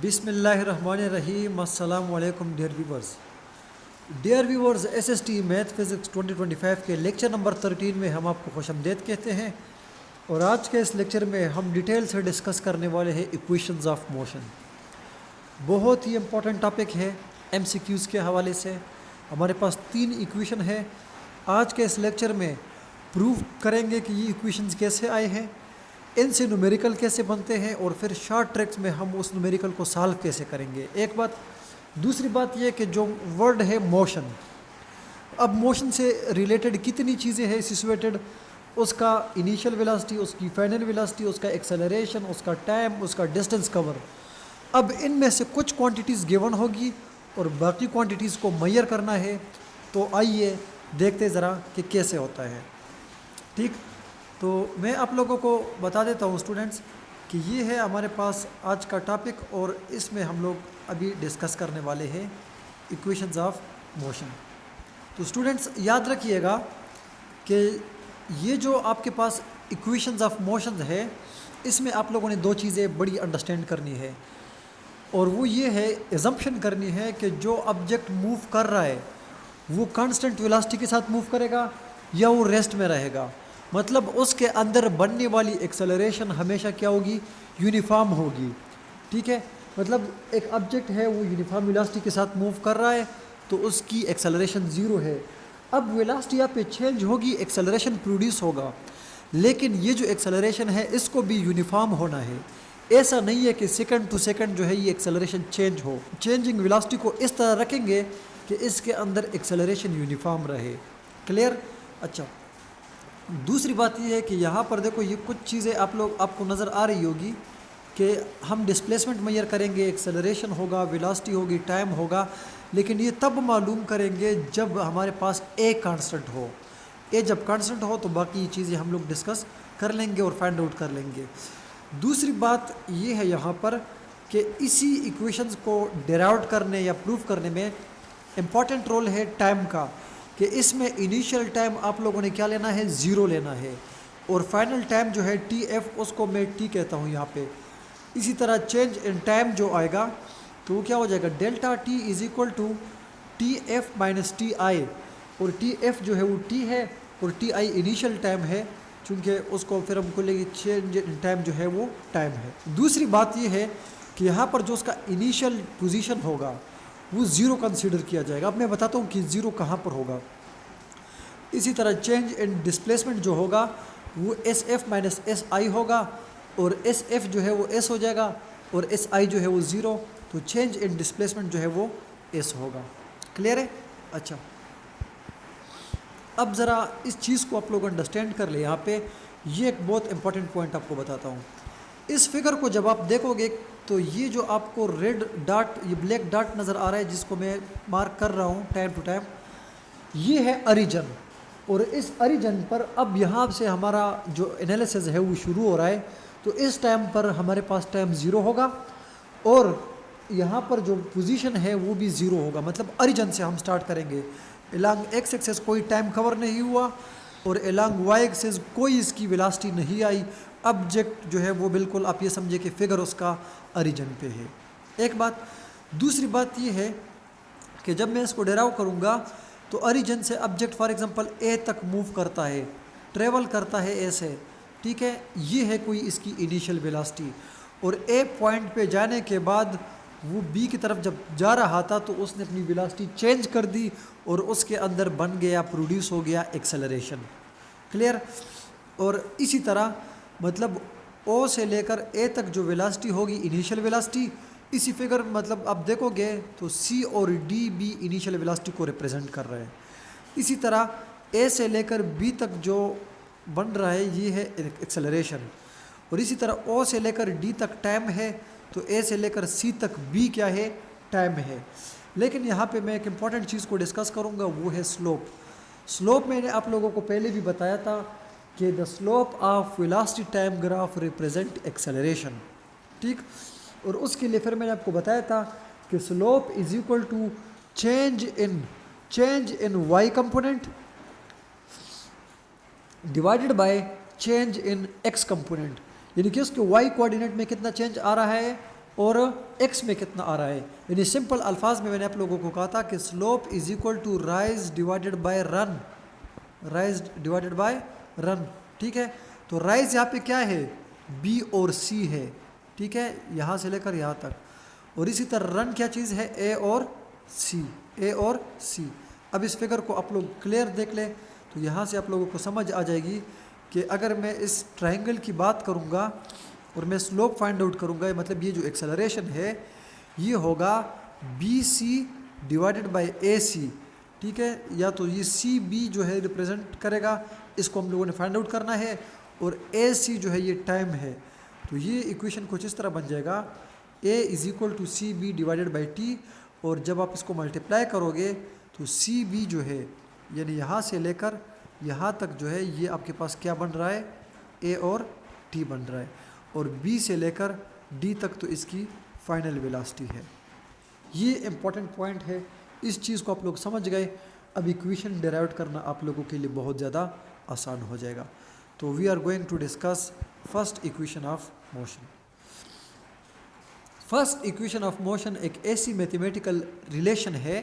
बिस्मिल्लाहिर्रहमानिर्रहीम अस्सलाम वालेकुम dear viewers SST math physics 2025 के लेक्चर नंबर 13 में हम आपको खुशामदीद कहते हैं। और आज के इस लेक्चर में हम डिटेल से डिस्कस करने वाले हैं इक्वेशंस ऑफ मोशन। बहुत ही इम्पोर्टेंट टॉपिक है एमसीक्यूज़ के हवाले से। हमारे पास 3 इक्वेशन है। आज के इस लेक्चर में प्रूव करेंगे कि ये इक्वेशंस कैसे आए हैं, इनसे न्यूमेरिकल कैसे बनते हैं और फिर शॉर्ट ट्रिक्स में हम उस न्यूमेरिकल को सॉल्व कैसे करेंगे। एक बात। दूसरी बात यह कि जो वर्ड है मोशन, अब मोशन से रिलेटेड कितनी चीज़ें हैं सिचुएटेड, उसका इनिशियल वेलोसिटी, उसकी फाइनल वेलोसिटी, उसका एक्सेलरेशन, उसका टाइम, उसका डिस्टेंस कवर। अब इनमें से कुछ क्वांटिटीज़ गिवन होगी और बाकी क्वांटिटीज़ को मेजर करना है। तो आइए देखते ज़रा कि कैसे होता है। ठीक, तो मैं आप लोगों को बता देता हूँ स्टूडेंट्स कि ये है हमारे पास आज का टॉपिक और इसमें हम लोग अभी डिस्कस करने वाले हैं इक्वेशंस ऑफ मोशन। तो स्टूडेंट्स याद रखिएगा कि ये जो आपके पास इक्वेशंस ऑफ मोशन है, इसमें आप लोगों ने 2 चीज़ें बड़ी अंडरस्टैंड करनी है। और वो ये है, एजम्पशन करनी है कि जो ऑब्जेक्ट मूव कर रहा है वो कांस्टेंट वेलोसिटी के साथ मूव करेगा या वो रेस्ट में रहेगा। मतलब उसके अंदर बनने वाली एक्सेलरेशन हमेशा क्या होगी, यूनिफॉर्म होगी। ठीक है, मतलब एक ऑब्जेक्ट है वो यूनिफॉर्म वेलोसिटी के साथ मूव कर रहा है तो उसकी एक्सेलरेशन 0 है। अब वेलोसिटी यहाँ पे चेंज होगी, एक्सेलरेशन प्रोड्यूस होगा, लेकिन ये जो एक्सेलरेशन है इसको भी यूनिफॉर्म होना है। ऐसा नहीं है कि सेकंड टू सेकंड जो है ये एक्सेलरेशन चेंज हो। चेंजिंग वेलोसिटी को इस तरह रखेंगे कि इसके अंदर एक्सेलरेशन यूनिफॉर्म रहे। क्लियर? अच्छा, दूसरी बात यह है कि यहाँ पर देखो ये कुछ चीज़ें आपको नज़र आ रही होगी कि हम डिस्प्लेसमेंट मेजर करेंगे, एक्सेलरेशन होगा, वेलोसिटी होगी, टाइम होगा, लेकिन ये तब मालूम करेंगे जब हमारे पास ए कांस्टेंट हो। ए जब कांस्टेंट हो तो बाकी चीज़ें हम लोग डिस्कस कर लेंगे और फाइंड आउट कर लेंगे। दूसरी बात ये है यहाँ पर कि इसी इक्वेशंस को डेराइव करने या प्रूव करने में इम्पॉर्टेंट रोल है टाइम का, कि इसमें इनिशियल टाइम आप लोगों ने क्या लेना है, 0 लेना है, और फाइनल टाइम जो है टी एफ, उसको मैं टी कहता हूँ यहाँ पे। इसी तरह चेंज इन टाइम जो आएगा तो वो क्या हो जाएगा, delta T is equal to T F minus T I, और टी एफ जो है वो टी है और टी आई इनिशियल टाइम है, चूँकि उसको फिर हमको लेंगे चेंज इन टाइम जो है वो टाइम है। दूसरी बात ये है कि यहाँ पर जो उसका इनिशियल पोजीशन होगा वो 0 कंसीडर किया जाएगा। अब मैं बताता हूँ कि 0 कहाँ पर होगा। इसी तरह चेंज इन डिस्प्लेसमेंट जो होगा वो S F minus S I होगा, और एस एफ जो है वो एस हो जाएगा और एस आई जो है वो 0, तो चेंज इन डिस्प्लेसमेंट जो है वो एस होगा। क्लियर है? अच्छा, अब ज़रा इस चीज़ को आप लोग अंडरस्टैंड कर ले। यहाँ पे ये एक बहुत इंपॉर्टेंट पॉइंट आपको बताता हूँ। इस फिगर को जब आप देखोगे तो ये जो आपको रेड डॉट, ये ब्लैक डॉट नज़र आ रहा है जिसको मैं मार्क कर रहा हूँ टाइम टू टाइम, ये है ओरिजिन। और इस ओरिजिन पर अब यहाँ से हमारा जो एनालिसिस है वो शुरू हो रहा है। तो इस टाइम पर हमारे पास टाइम 0 होगा और यहाँ पर जो पोजीशन है वो भी 0 होगा। मतलब ओरिजिन से हम स्टार्ट करेंगे। एलॉन्ग एक्स एक्सिस कोई टाइम कवर नहीं हुआ और एलॉन्ग वाई एक्सिस कोई इसकी वेलोसिटी नहीं आई। ऑब्जेक्ट जो है वो बिल्कुल आप ये समझे कि फिगर उसका ओरिजिन पे है। एक बात। दूसरी बात ये है कि जब मैं इसको डेराइव करूँगा तो ओरिजिन से ऑब्जेक्ट फॉर एग्जांपल ए तक मूव करता है, ट्रेवल करता है ऐसे। ठीक है, ये है कोई इसकी इनिशियल वेलोसिटी, और ए पॉइंट पे जाने के बाद वो बी की तरफ जब जा रहा था तो उसने अपनी वेलोसिटी चेंज कर दी और उसके अंदर बन गया, प्रोड्यूस हो गया एक्सेलरेशन। क्लियर? और इसी तरह मतलब ओ से लेकर ए तक जो वेलोसिटी होगी इनिशियल वेलोसिटी, इसी फिगर मतलब आप देखोगे तो सी और डी भी इनिशियल वेलोसिटी को रिप्रेजेंट कर रहे हैं। इसी तरह ए से लेकर बी तक जो बन रहा है ये है एक्सेलरेशन, और इसी तरह ओ से लेकर डी तक टाइम है, तो ए से लेकर सी तक बी क्या है, टाइम है। लेकिन यहाँ पे मैं एक इम्पॉर्टेंट चीज़ को डिस्कस करूँगा, वो है स्लोप। स्लोप मैंने आप लोगों को पहले भी बताया था कि the slope of velocity time graph represent acceleration. ठीक, और उसके लिए फिर मैंने आपको बताया था कि slope is equal to change in Y component divided by change in X component, यानी कि उसके वाई कोऑर्डिनेट में कितना चेंज आ रहा है, और एक्स में कितना आ रहा है। यानी सिंपल अल्फाज में मैंने आप लोगों को कहा था कि slope is equal to rise divided by run, rise divided by run. ठीक है, तो राइज यहाँ पे क्या है, बी और सी है। ठीक है, यहाँ से लेकर यहाँ तक। और इसी तरह रन क्या चीज़ है, ए और सी, ए और सी। अब इस फिगर को आप लोग क्लियर देख लें तो यहाँ से आप लोगों को समझ आ जाएगी कि अगर मैं इस ट्राइंगल की बात करूँगा और मैं स्लोप फाइंड आउट करूँगा, मतलब ये जो एक्सेलरेशन है ये होगा बी सी डिवाइडेड बाय ए सी। ठीक है, या तो ये सी बी जो है रिप्रेजेंट करेगा, इसको हम लोगों ने फाइंड आउट करना है, और ए सी जो है ये टाइम है। तो ये इक्वेशन कुछ इस तरह बन जाएगा, A is equal to C B divided by T, और जब आप इसको मल्टीप्लाई करोगे तो सी बी जो है यानी यहाँ से लेकर यहाँ तक जो है ये आपके पास क्या बन रहा है, ए और टी बन रहा है, और बी से लेकर डी तक तो इसकी फाइनल वेलोसिटी है। ये इम्पॉर्टेंट पॉइंट है, इस चीज़ को आप लोग समझ गए, अब इक्वेशन डेराइव करना आप लोगों के लिए बहुत ज़्यादा आसान हो जाएगा। तो we are going to discuss first equation of motion. First equation of motion एक ऐसी मैथमेटिकल रिलेशन है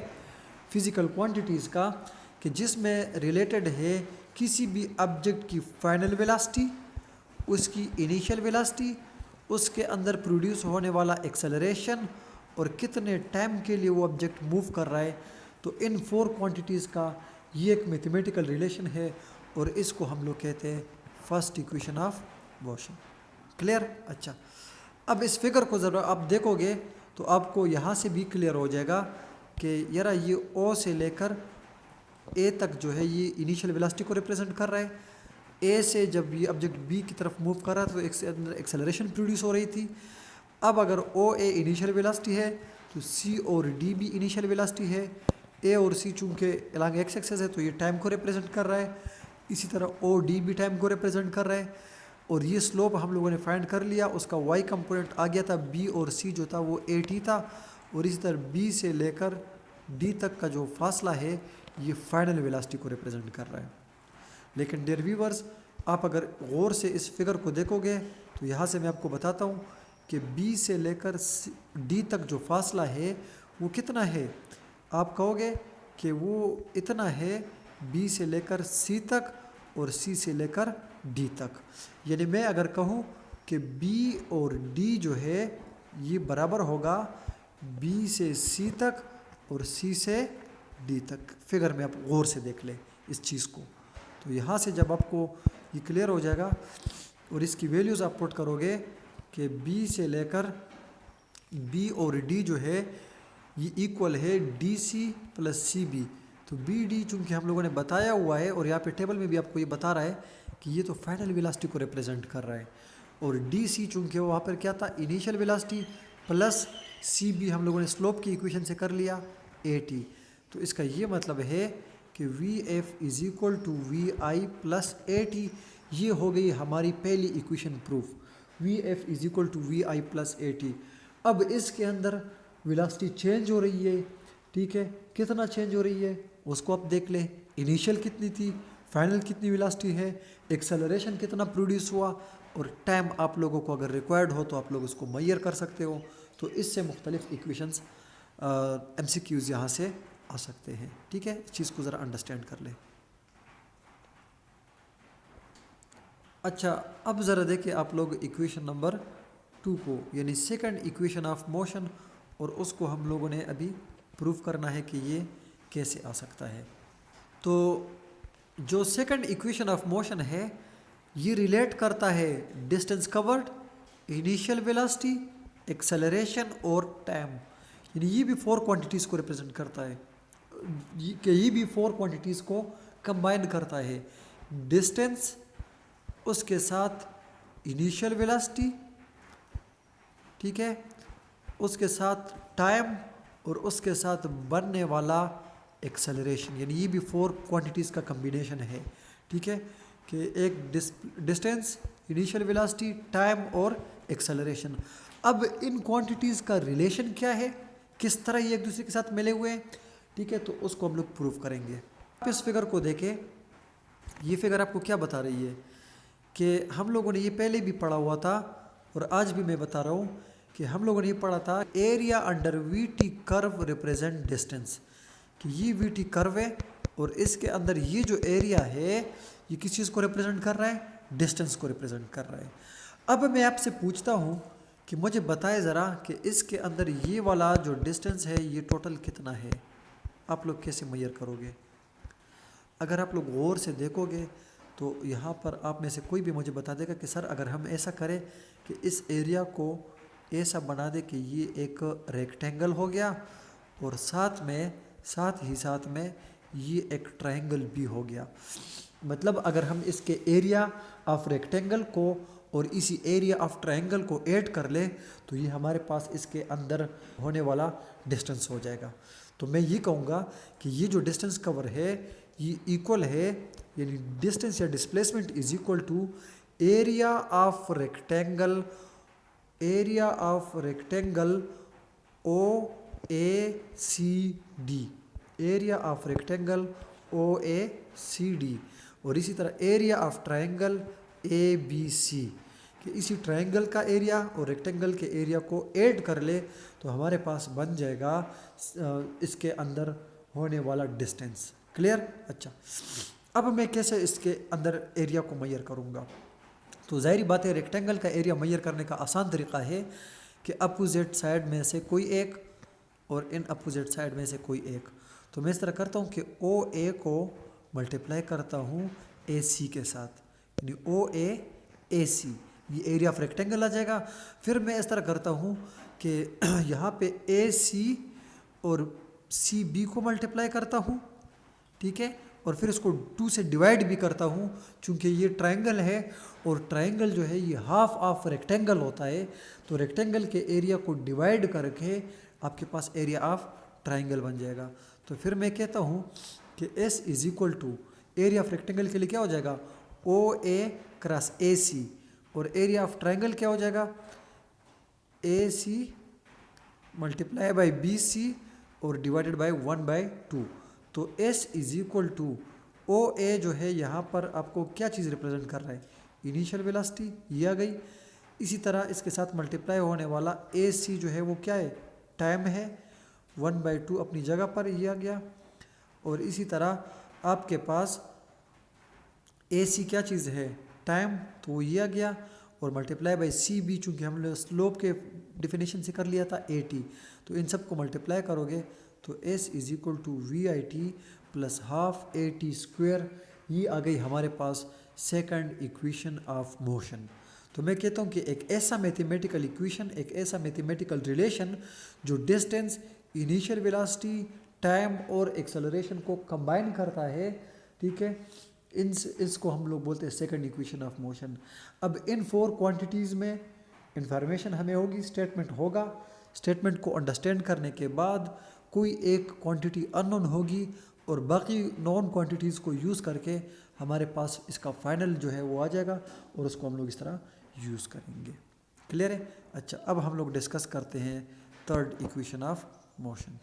फिज़िकल क्वांटिटीज़ का कि जिसमें रिलेटेड है किसी भी ऑब्जेक्ट की फाइनल वेलोसिटी, उसकी इनिशियल वेलोसिटी, उसके अंदर प्रोड्यूस होने वाला एक्सेलरेशन, और कितने टाइम के लिए वो ऑब्जेक्ट मूव कर रहा है। तो इन 4 क्वांटिटीज़ का ये एक मैथमेटिकल रिलेशन है, और इसको हम लोग कहते हैं first equation of motion. Clear? अच्छा, अब इस फिगर को ज़रा आप देखोगे तो आपको यहाँ से भी क्लियर हो जाएगा कि यार ये ओ से लेकर ए तक जो है ये इनिशियल वेलोसिटी को रिप्रेजेंट कर रहा है। ए से जब ये ऑब्जेक्ट बी की तरफ मूव कर रहा था तो एक्सेलरेशन प्रोड्यूस हो रही थी। अब अगर ओ ए इनिशियल वेलोसिटी है तो सी और डी भी इनिशियल वेलोसिटी है। ए और सी चूँकि अलॉन्ग एक्स एक्सेस है तो ये टाइम को रिप्रेजेंट कर रहा है, इसी तरह ओ डी भी टाइम को रिप्रेजेंट कर रहा है। और ये स्लोप हम लोगों ने फाइंड कर लिया, उसका वाई कंपोनेंट आ गया था, बी और सी जो था वो ए टी था, और इसी तरह बी से लेकर डी तक का जो फासला है ये फाइनल वेलोसिटी को रिप्रेजेंट कर रहा है। लेकिन डियर व्यूअर्स, आप अगर गौर से इस फिगर को देखोगे तो यहाँ से मैं आपको बताता हूँ कि बी से लेकर डी तक जो फासला है वो कितना है। आप कहोगे कि वो इतना है बी से लेकर सी तक और सी से लेकर डी तक। यानी मैं अगर कहूँ कि बी और डी जो है ये बराबर होगा बी से सी तक और सी से डी तक। फिगर में आप गौर से देख लें इस चीज़ को, तो यहाँ से जब आपको ये क्लियर हो जाएगा और इसकी वैल्यूज़ आप पुट करोगे कि बी से लेकर बी और डी जो है ये इक्वल है D C plus C B. तो बी डी चूँकि हम लोगों ने बताया हुआ है और यहाँ पे टेबल में भी आपको ये बता रहा है कि ये तो फाइनल वेलोसिटी को रिप्रेजेंट कर रहा है, और डी सी चूँकि वहाँ पर क्या था initial velocity, plus C B हम लोगों ने स्लोप की इक्वेशन से कर लिया ए टी। तो इसका ये मतलब है कि V F is equal to V I plus A T. ये हो गई हमारी पहली equation proof, V F is equal to V I plus A T. अब इसके अंदर वेलोसिटी चेंज हो रही है, ठीक है, कितना चेंज हो रही है उसको आप देख लें। इनिशियल कितनी थी, फाइनल कितनी वेलोसिटी है, एक्सेलरेशन कितना प्रोड्यूस हुआ, और टाइम आप लोगों को अगर रिक्वायर्ड हो तो आप लोग उसको मेजर कर सकते हो। तो इससे मुख्तलिफ इक्वेशंस MCQs यहाँ से आ सकते हैं। ठीक है, इस चीज़ को ज़रा अंडरस्टैंड कर लें। अच्छा, अब ज़रा देखिए आप लोग इक्वेशन नंबर 2 को, यानी सेकंड इक्वेशन ऑफ मोशन, और उसको हम लोगों ने अभी प्रूव करना है कि ये कैसे आ सकता है। तो जो सेकंड इक्वेशन ऑफ मोशन है ये रिलेट करता है distance covered, initial velocity, acceleration और टाइम। यानी ये भी 4 क्वांटिटीज़ को रिप्रेजेंट करता है, ये भी 4 क्वांटिटीज़ को कंबाइन करता है। डिस्टेंस, उसके साथ इनिशियल वेलोसिटी, ठीक है, उसके साथ टाइम, और उसके साथ बनने वाला एक्सेलरेशन। यानी ये भी 4 क्वांटिटीज़ का कम्बिनेशन है। ठीक है, कि एक डिस्टेंस, इनिशियल वेलोसिटी, टाइम और एक्सेलरेशन। अब इन क्वांटिटीज़ का रिलेशन क्या है, किस तरह ये एक दूसरे के साथ मिले हुए हैं, ठीक है, तो उसको हम लोग प्रूव करेंगे। आप इस फिगर को देखें, ये फिगर आपको क्या बता रही है कि हम लोगों ने ये पहले भी पढ़ा हुआ था और आज भी मैं बता रहा हूँ कि हम लोगों ने ये पढ़ा था area under we T curve represent distance, कि ये वी टी कर्व है और इसके अंदर ये जो एरिया है ये किस चीज़ को रिप्रेजेंट कर रहा है, डिस्टेंस को रिप्रेजेंट कर रहा है। अब मैं आपसे पूछता हूँ कि मुझे बताए ज़रा कि इसके अंदर ये वाला जो डिस्टेंस है ये टोटल कितना है, आप लोग कैसे मेजर करोगे? अगर आप लोग गौर से देखोगे तो यहाँ पर आप में से कोई भी मुझे बता देगा कि सर अगर हम ऐसा करें कि इस एरिया को ऐसा बना दे कि ये एक रेक्टेंगल हो गया और साथ में ये एक ट्रायंगल भी हो गया। मतलब अगर हम इसके एरिया ऑफ रेक्टेंगल को और इसी एरिया ऑफ ट्रायंगल को ऐड कर ले तो ये हमारे पास इसके अंदर होने वाला डिस्टेंस हो जाएगा। तो मैं ये कहूँगा कि ये जो डिस्टेंस कवर है ये इक्वल है, यानी डिस्टेंस या displacement is equal to area of rectangle O A C D, area of rectangle O A C D, और इसी तरह area of triangle A B C, कि इसी ट्रायंगल का एरिया और रेक्टेंगल के एरिया को ऐड कर ले तो हमारे पास बन जाएगा इसके अंदर होने वाला डिस्टेंस। क्लियर? अच्छा, अब मैं कैसे इसके अंदर एरिया को मेजर करूँगा? तो ज़ाहिर बात है रेक्टेंगल का एरिया मेजर करने का आसान तरीका है कि अपोजिट साइड में से कोई एक और इन अपोजिट साइड में से कोई एक। तो मैं इस तरह करता हूँ कि ओ ए को मल्टीप्लाई करता हूँ ए सी के साथ, यानी ओ ए सी, ये एरिया ऑफ रेक्टेंगल आ जाएगा। फिर मैं इस तरह करता हूँ कि यहाँ पे ए सी और सी बी को मल्टीप्लाई करता हूँ, ठीक है, और फिर इसको 2 से डिवाइड भी करता हूँ, चूँकि ये ट्रायंगल है और ट्रायंगल जो है ये हाफ ऑफ रेक्टेंगल होता है, तो रेक्टेंगल के एरिया को डिवाइड करके आपके पास एरिया ऑफ ट्रायंगल बन जाएगा। तो फिर मैं कहता हूँ कि S is equal to area of rectangle के लिए क्या हो जाएगा, ओ ए क्रॉस ए सी, और एरिया ऑफ ट्रायंगल क्या हो जाएगा, A C multiply by B C और डिवाइडेड बाई 1/2। तो S is equal to O A जो है यहाँ पर आपको क्या चीज़ रिप्रेजेंट कर रहा है, इनिशियल वेलोसिटी, ये आ गई। इसी तरह इसके साथ मल्टीप्लाई होने वाला ए सी जो है वो क्या है, टाइम है, 1/2 अपनी जगह पर ये आ गया। और इसी तरह आपके पास ए सी क्या चीज़ है, टाइम, तो ये आ गया, और मल्टीप्लाई बाई सी बी, चूँकि हमने स्लोप के डिफिनेशन से कर लिया था 80, तो इन सब को मल्टीप्लाई करोगे तो S is equal to V I T plus half A T square, ये आ गई हमारे पास सेकंड इक्वेशन ऑफ मोशन। तो मैं कहता हूँ कि एक ऐसा मैथमेटिकल इक्वेशन, एक ऐसा मैथमेटिकल रिलेशन जो डिस्टेंस, इनिशियल वेलोसिटी, टाइम और एक्सेलरेशन को कंबाइन करता है, ठीक है, इसको हम लोग बोलते हैं सेकंड इक्वेशन ऑफ मोशन। अब इन 4 क्वांटिटीज़ में इंफॉर्मेशन हमें होगी, स्टेटमेंट होगा, स्टेटमेंट को अंडरस्टैंड करने के बाद कोई एक क्वांटिटी अननोन होगी और बाकी नॉन क्वांटिटीज़ को यूज़ करके हमारे पास इसका फाइनल जो है वो आ जाएगा और उसको हम लोग इस तरह यूज़ करेंगे। क्लियर है? अच्छा, अब हम लोग डिस्कस करते हैं third equation of motion.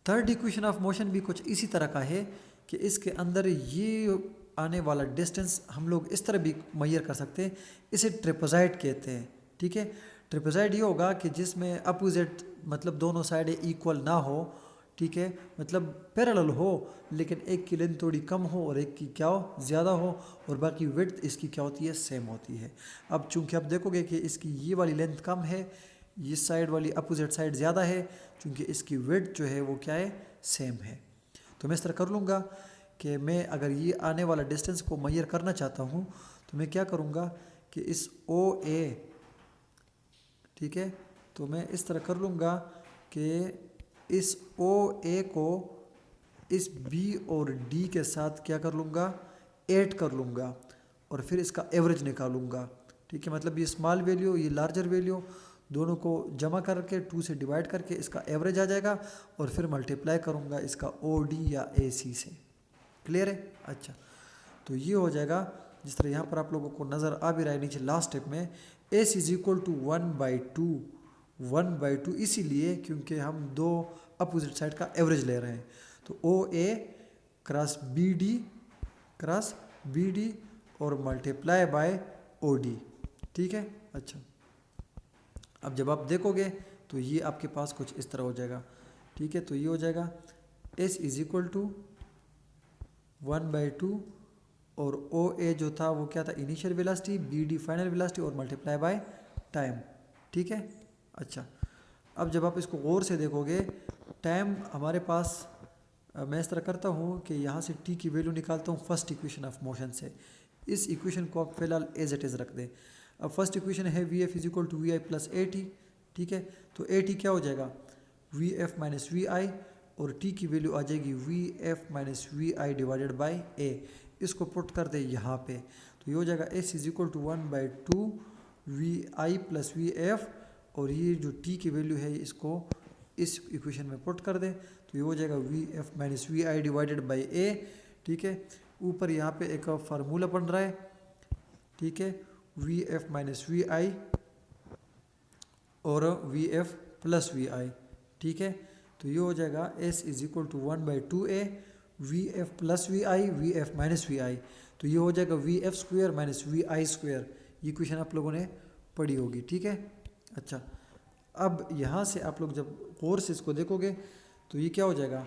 Third equation of motion भी कुछ इसी तरह का है कि इसके अंदर ये आने वाला डिस्टेंस हम लोग इस तरह भी मेजर कर सकते हैं, इसे ट्रेपेजॉइड कहते हैं, ठीक है। ट्रेपेजॉइड ये होगा कि जिसमें अपोजिट मतलब दोनों साइड इक्वल ना हो, ठीक है, मतलब पैरेलल हो, लेकिन एक की लेंथ थोड़ी कम हो और एक की क्या हो, ज़्यादा हो, और बाकी विड्थ इसकी क्या होती है, सेम होती है। अब चूंकि आप देखोगे कि इसकी ये वाली लेंथ कम है, इस साइड वाली अपोजिट साइड ज़्यादा है, चूंकि इसकी विड्थ जो है वो क्या है, सेम है। तो मैं इस तरह कर लूँगा कि मैं अगर ये आने वाला डिस्टेंस को मेजर करना चाहता हूँ तो मैं क्या करूँगा कि इस ओ ए, ठीक है, तो मैं इस तरह कर लूँगा कि इस ओ ए को इस बी और डी के साथ क्या कर लूँगा, ऐड कर लूँगा और फिर इसका एवरेज निकालूँगा, ठीक है। मतलब ये स्मॉल वैल्यू, ये लार्जर वैल्यू, दोनों को जमा करके 2 से डिवाइड करके इसका एवरेज आ जाएगा और फिर मल्टीप्लाई करूँगा इसका ओ डी या ए सी से। क्लियर है? अच्छा, तो ये हो जाएगा जिस तरह यहाँ पर आप लोगों को नज़र आ भी रहा है नीचे लास्ट स्टेप में, एस इज इक्वल टू 1/2 इसीलिए क्योंकि हम दो अपोजिट साइड का एवरेज ले रहे हैं। तो ओ ए क्रॉस बी डी और मल्टीप्लाई बाय OD, ठीक है। अच्छा, अब जब आप देखोगे तो ये आपके पास कुछ इस तरह हो जाएगा, ठीक है। तो ये हो जाएगा S इज इक्वल टू 1/2 और OA जो था वो क्या था, initial velocity, BD final velocity और मल्टीप्लाई बाय टाइम, ठीक है। अच्छा, अब जब आप इसको गौर से देखोगे, टाइम हमारे पास मैं इस तरह करता हूँ कि यहाँ से t की वैल्यू निकालता हूँ फर्स्ट इक्वेशन ऑफ मोशन से। इस इक्वेशन को आप फिलहाल एज इट इज़ रख दें। अब फर्स्ट इक्वेशन है VF is equal to VI plus AT, ठीक है। तो AT क्या हो जाएगा, VF माइनस VI, और t की वैल्यू आ जाएगी VF minus VI divided by A। इसको पुट कर दे यहाँ पे, तो ये हो जाएगा S is equal to 1/2 VI plus VF, और ये जो t की वैल्यू है इसको इस इक्वेशन में पुट कर दे, तो ये हो जाएगा VF minus VI divided by A, ठीक है। ऊपर यहाँ पे एक फार्मूला बन रहा है, ठीक है, VF माइनस VI और VF प्लस VI, ठीक है। तो ये हो जाएगा S is equal to 1/2A VF plus VI VF minus VI, तो ये हो जाएगा VF square minus VI square. ये इक्वेशन आप लोगों ने पढ़ी होगी, ठीक है। अच्छा, अब यहाँ से आप लोग जब गौर से इसको देखोगे तो ये क्या हो जाएगा,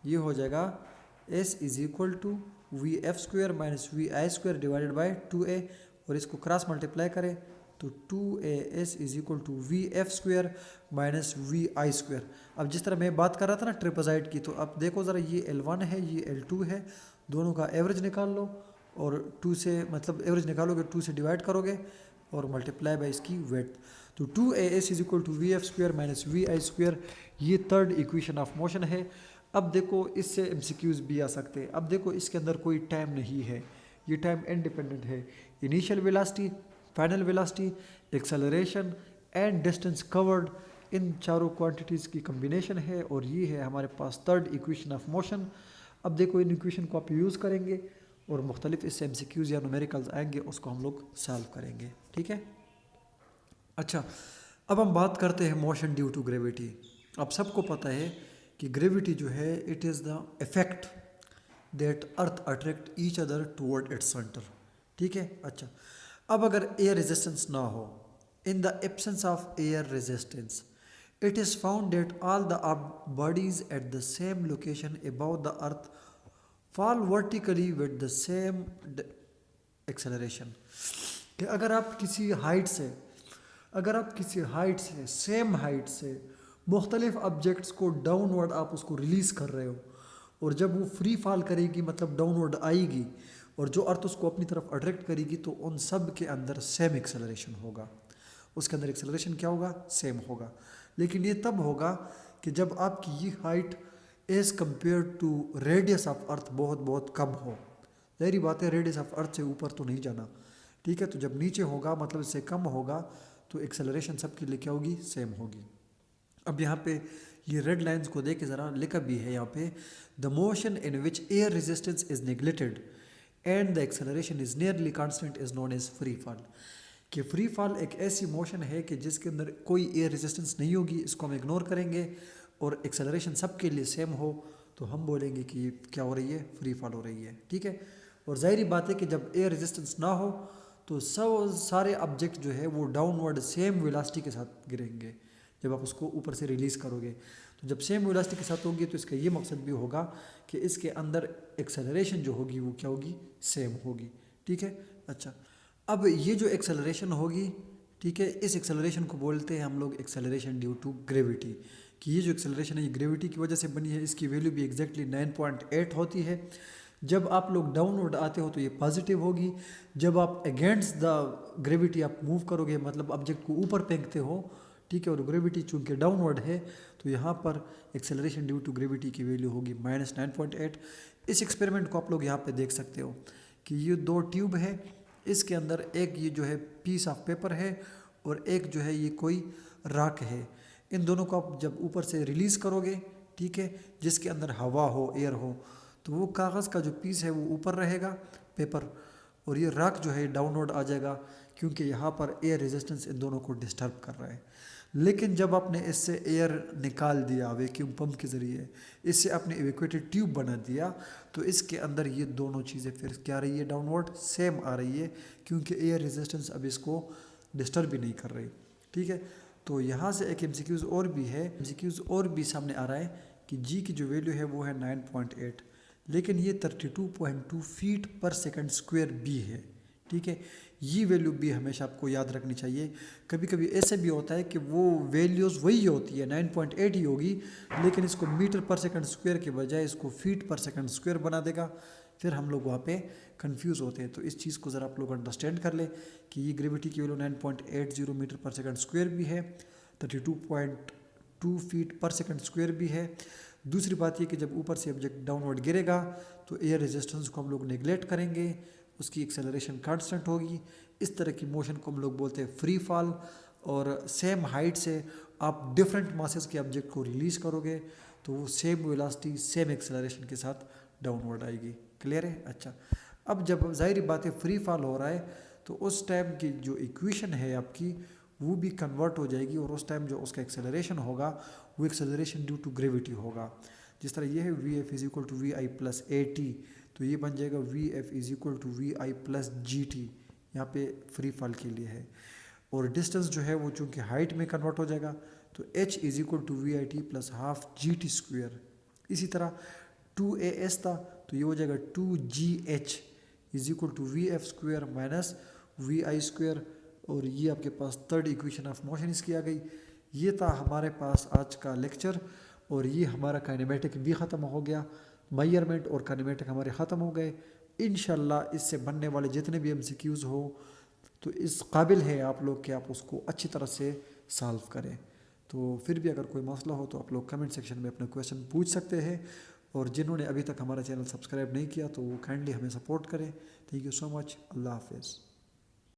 ये हो जाएगा S is equal to VF square minus VI square divided by 2A, और इसको क्रॉस मल्टीप्लाई करें तो 2AS is equal to VF square minus VI square. अब जिस तरह मैं बात कर रहा था ना ट्रिपज़ाइड की, तो अब देखो ज़रा, ये L1 है, ये L2 है, दोनों का एवरेज निकाल लो, और 2 से मतलब एवरेज निकालोगे 2 से डिवाइड करोगे और मल्टीप्लाई बाई इसकी वेट, तो 2AS is equal to VF square minus VI square. ये थर्ड इक्वेशन ऑफ मोशन है। अब देखो इससे MCQs भी आ सकते हैं। अब देखो इसके अंदर कोई टाइम नहीं है, ये टाइम इंडिपेंडेंट है। Initial velocity, final velocity, acceleration and distance covered, इन चारों क्वांटिटीज़ की कम्बिनेशन है, और ये है हमारे पास थर्ड इक्वेशन ऑफ मोशन। अब देखो इन इक्वेशन को आप यूज़ करेंगे और मुख्तलिफ इससे MCQs या न्यूमेरिकल्स आएंगे, उसको हम लोग सॉल्व करेंगे, ठीक है। अच्छा, अब हम बात करते हैं मोशन ड्यू टू ग्रेविटी। अब सबको पता है कि ग्रेविटी जो है it is the effect that earth attract each other toward its centre, ठीक है। अच्छा, अब अगर एयर रेजिस्टेंस ना हो, in the absence of air resistance, it is found that all the bodies at the same location about the earth fall vertically with the same acceleration. कि अगर आप किसी हाइट से सेम हाइट से मुख्तलिफ objects को डाउनवर्ड आप उसको रिलीज़ कर रहे हो, और जब वो फ्री फॉल करेगी मतलब डाउनवर्ड आएगी, और जो अर्थ उसको अपनी तरफ अट्रैक्ट करेगी, तो उन सब के अंदर सेम एक्सेलरेशन होगा। उसके अंदर एक्सेलरेशन क्या होगा, सेम होगा। लेकिन ये तब होगा कि जब आपकी ये height as compare to radius of earth बहुत बहुत कम हो। ज़ाहिर बात है रेडियस ऑफ अर्थ से ऊपर तो नहीं जाना, ठीक है। तो जब नीचे होगा मतलब इससे कम होगा, तो एक्सेलरेशन सबके लिए क्या होगी, सेम होगी। अब यहाँ पे ये रेड लाइंस को देख के ज़रा लिखा भी है यहाँ पे, the motion in which air resistance is neglected and the acceleration is nearly constant is known as free fall. कि फ्री फॉल एक ऐसी मोशन है कि जिसके अंदर कोई एयर रेजिस्टेंस नहीं होगी, इसको हम इग्नोर करेंगे, और एक्सेलरेशन सबके लिए सेम हो, तो हम बोलेंगे कि क्या हो रही है, फ्री फॉल हो रही है, ठीक है। और ज़ाहिर बात है कि जब एयर रेजिस्टेंस ना हो तो सारे ऑब्जेक्ट जो है वो डाउनवर्ड सेम वेलोसिटी के साथ गिरेंगे। जब आप उसको ऊपर से रिलीज़ करोगे, तो जब सेम वेलोसिटी के साथ होगी, तो इसका ये मकसद भी होगा कि इसके अंदर एक्सेलरेशन जो होगी वो क्या होगी, सेम होगी, ठीक है। अच्छा, अब ये जो एक्सेलरेशन होगी, ठीक है, इस एक्सेलरेशन को बोलते हैं हम लोग एक्सेलरेशन ड्यू टू ग्रेविटी। कि ये जो एक्सेलरेशन है ये ग्रेविटी की वजह से बनी है। इसकी वैल्यू भी एग्जैक्टली 9.8 होती है। जब आप लोग डाउनवर्ड आते हो तो ये पॉजिटिव होगी, जब आप अगेंस्ट द ग्रेविटी आप मूव करोगे मतलब ऑब्जेक्ट को ऊपर फेंकते हो, ठीक है, और ग्रेविटी चूँकि डाउनवर्ड है, तो यहाँ पर एक्सेलरेशन ड्यू टू ग्रेविटी की वैल्यू होगी -9.8। इस एक्सपेरिमेंट को आप लोग यहाँ पे देख सकते हो कि ये दो ट्यूब है, इसके अंदर एक ये जो है पीस ऑफ पेपर है, और एक जो है ये कोई राख है। इन दोनों को आप जब ऊपर से रिलीज़ करोगे, ठीक है, जिसके अंदर हवा हो, एयर हो, तो वो कागज़ का जो पीस है वो ऊपर रहेगा, पेपर, और ये राख जो है डाउनवर्ड आ जाएगा, क्योंकि यहाँ पर एयर रेजिस्टेंस इन दोनों को डिस्टर्ब कर रहा है। लेकिन जब आपने इससे एयर निकाल दिया वैक्यूम पंप के ज़रिए, इससे आपने इवैक्यूएटेड ट्यूब बना दिया, तो इसके अंदर ये दोनों चीज़ें फिर क्या आ रही है, डाउनवर्ड सेम आ रही है, क्योंकि एयर रेजिस्टेंस अब इसको डिस्टर्ब भी नहीं कर रही। ठीक है, तो यहाँ से एक एमसीक्यूज़ और भी है, एमसीक्यूज़ और भी सामने आ रहा है कि जी की जो वैल्यू है वो है 9.8, लेकिन ये 32.2 फीट पर सेकंड स्क्वायर बी है। ठीक है, ये वैल्यू भी हमेशा आपको याद रखनी चाहिए। कभी कभी ऐसे भी होता है कि वो वैल्यूज़ वही होती है, 9.8 ही होगी, लेकिन इसको मीटर पर सेकंड स्क्वायर के बजाय इसको फीट पर सेकंड स्क्वायर बना देगा, फिर हम लोग वहाँ पे कंफ्यूज होते हैं। तो इस चीज़ को ज़रा आप लोग अंडरस्टैंड कर ले कि ये ग्रेविटी की वैल्यू 9.80 मीटर पर सेकंड स्क्वायर भी है, 32.2 फीट पर सेकंड स्क्वायर भी है। दूसरी बात ये कि जब ऊपर से ऑब्जेक्ट डाउनवर्ड गिरेगा तो एयर रेजिस्टेंस को हम लोग नेगलेक्ट करेंगे, उसकी एक्सेलरेशन कांस्टेंट होगी। इस तरह की मोशन को हम लोग बोलते हैं फ्री फॉल, और सेम हाइट से आप डिफरेंट मासेस के ऑब्जेक्ट को रिलीज़ करोगे तो वो सेम वेलोसिटी सेम एक्सेलरेशन के साथ डाउनवर्ड आएगी। क्लियर है? अच्छा, अब जब जाहिर बात है फ्री फॉल हो रहा है तो उस टाइम की जो इक्वेशन है आपकी वो भी कन्वर्ट हो जाएगी, और उस टाइम जो उसका एक्सेलरेशन होगा वो एक्सेलरेशन ड्यू टू ग्रेविटी होगा। जिस तरह ये है V F is equal to V I plus A T, तो ये बन जाएगा V F is equal to V I plus G T, यहाँ पे फ्री फॉल के लिए है। और डिस्टेंस जो है वो चूँकि हाइट में कन्वर्ट हो जाएगा तो H is equal to V I T plus half G T square. इसी तरह 2as था तो ये हो जाएगा 2gh is equal to V F square minus V I square, और ये आपके पास थर्ड इक्वेशन ऑफ मोशन इसकी आ गई। ये था हमारे पास आज का लेक्चर, और ये हमारा काइनेमेटिक भी ख़त्म हो गया, मेजरमेंट और काइनेमेटिक हमारे ख़त्म हो गए। इंशाल्लाह इससे बनने वाले जितने भी एमसीक्यूज़ हो तो इस काबिल है आप लोग कि आप उसको अच्छी तरह से सॉल्व करें। तो फिर भी अगर कोई मसला हो तो आप लोग कमेंट सेक्शन में अपना क्वेश्चन पूछ सकते हैं, और जिन्होंने अभी तक हमारा चैनल सब्सक्राइब नहीं किया तो वो काइंडली हमें सपोर्ट करें। Thank you so much. अल्लाह हाफिज़।